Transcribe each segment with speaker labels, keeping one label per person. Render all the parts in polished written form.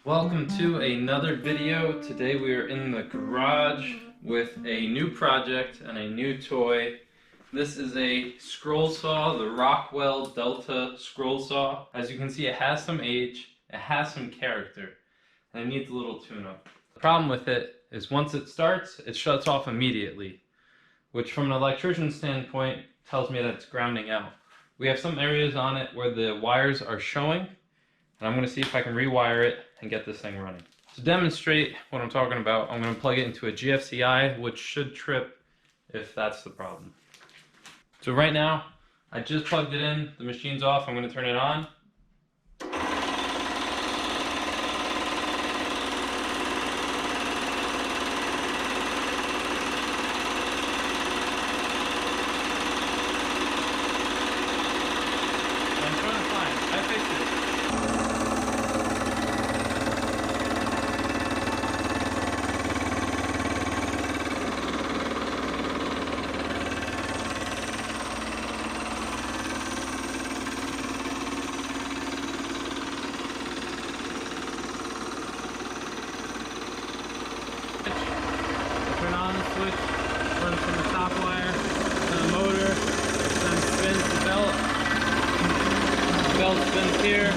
Speaker 1: Welcome to another video. Today we are in the garage with a new project and a new toy. This is a scroll saw, the Rockwell Delta scroll saw. As you can see, it has some age, it has some character, and it needs a little tune-up. The problem with it is once it starts, it shuts off immediately, which from an electrician standpoint tells me that it's grounding out. We have some areas on it where the wires are showing, and I'm going to see if I can rewire it and get this thing running. To demonstrate what I'm talking about, I'm going to plug it into a GFCI, which should trip if that's the problem. So right now, I just plugged it in, the machine's off, I'm going to turn it on. I'm trying to find, I fixed it. Turn on the switch, runs from the top wire to the motor, then spins the belt. The belt spins here,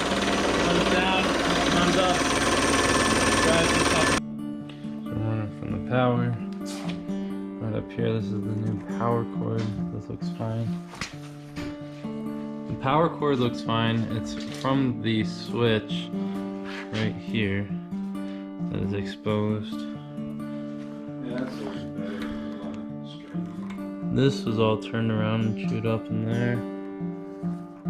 Speaker 1: runs down, runs up, drives the top. So I'm running from the power. Right up here, this is the new power cord. This looks fine. The power cord looks fine. It's from the switch right here that is exposed. This was all turned around and chewed up in there.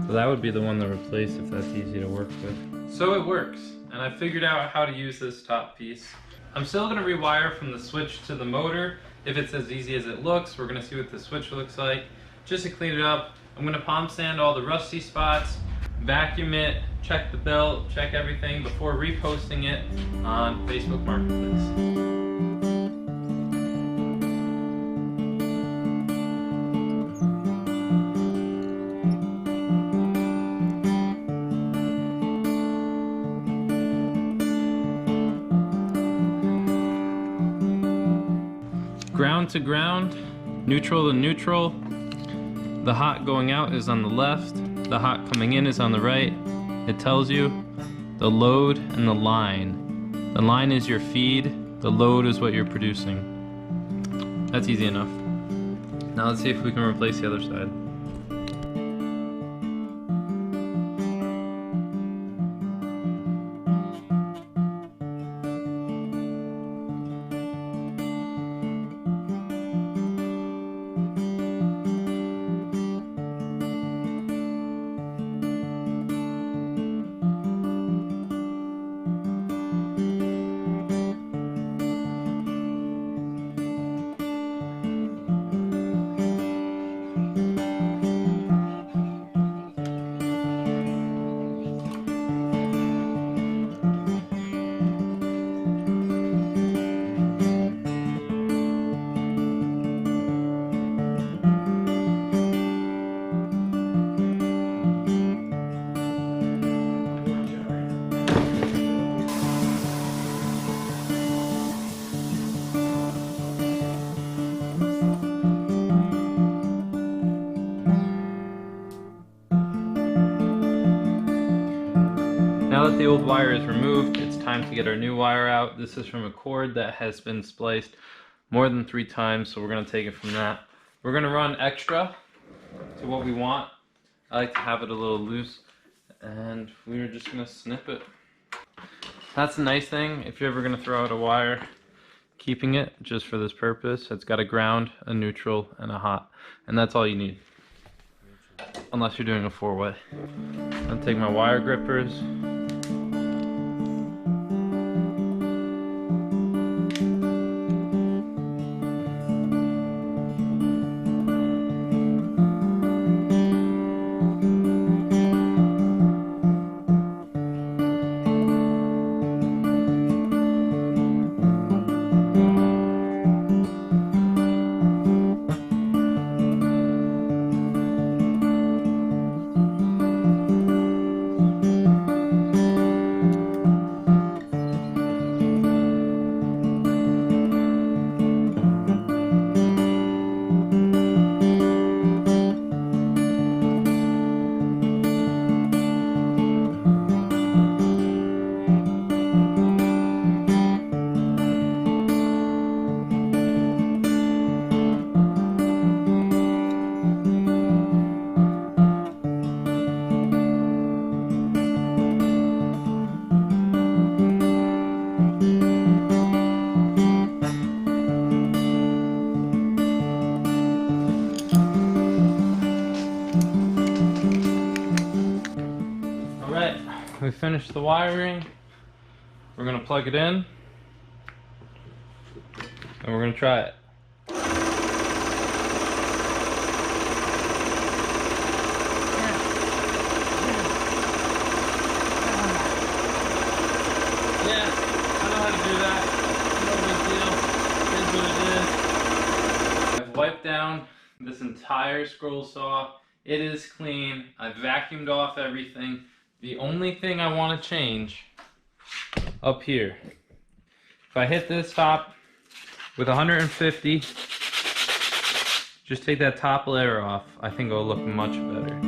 Speaker 1: So that would be the one to replace if that's easy to work with. So it works, and I figured out how to use this top piece. I'm still going to rewire from the switch to the motor. If it's as easy as it looks, we're going to see what the switch looks like. Just to clean it up, I'm going to palm sand all the rusty spots, vacuum it, check the belt, check everything before reposting it on Facebook Marketplace. Ground to ground, neutral to neutral. The hot going out is on the left, the hot coming in is on the right. It tells you the load and the line. The line is your feed, the load is what you're producing. That's easy enough. Now let's see if we can replace the other side. Now that the old wire is removed, it's time to get our new wire out. This is from a cord that has been spliced more than 3 times, so we're going to take it from that. We're going to run extra to what we want. I like to have it a little loose, and we're just going to snip it. That's the nice thing, if you're ever going to throw out a wire, keeping it just for this purpose, it's got a ground, a neutral, and a hot, and that's all you need. Unless you're doing a 4-way. I'm going to take my wire grippers. finished the wiring. We're gonna plug it in and we're gonna try it. Yeah, I know how to do that. No big deal. It is what it is. I've wiped down this entire scroll saw. It is clean. I've vacuumed off everything. The only thing I want to change up here, if I hit this top with 150, just take that top layer off, I think it'll look much better.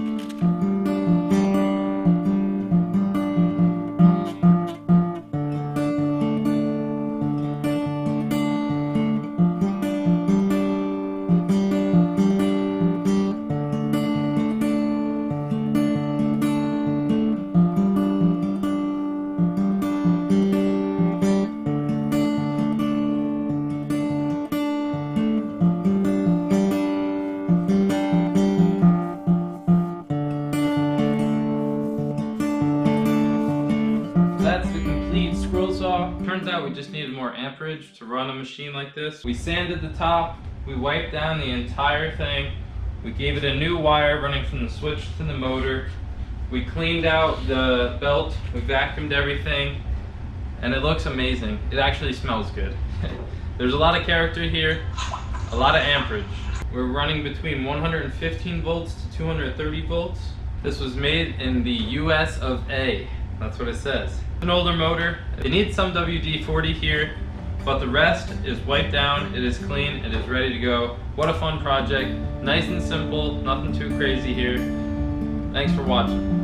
Speaker 1: That's the complete scroll saw. Turns out we just needed more amperage to run a machine like this. We sanded the top, we wiped down the entire thing, we gave it a new wire running from the switch to the motor, we cleaned out the belt, we vacuumed everything, and it looks amazing. It actually smells good. There's a lot of character here, a lot of amperage. We're running between 115 volts to 230 volts. This was made in the US of A. That's what it says. An older motor. It needs some WD-40 here, but the rest is wiped down, it is clean, it is ready to go. What a fun project. Nice and simple, nothing too crazy here. Thanks for watching.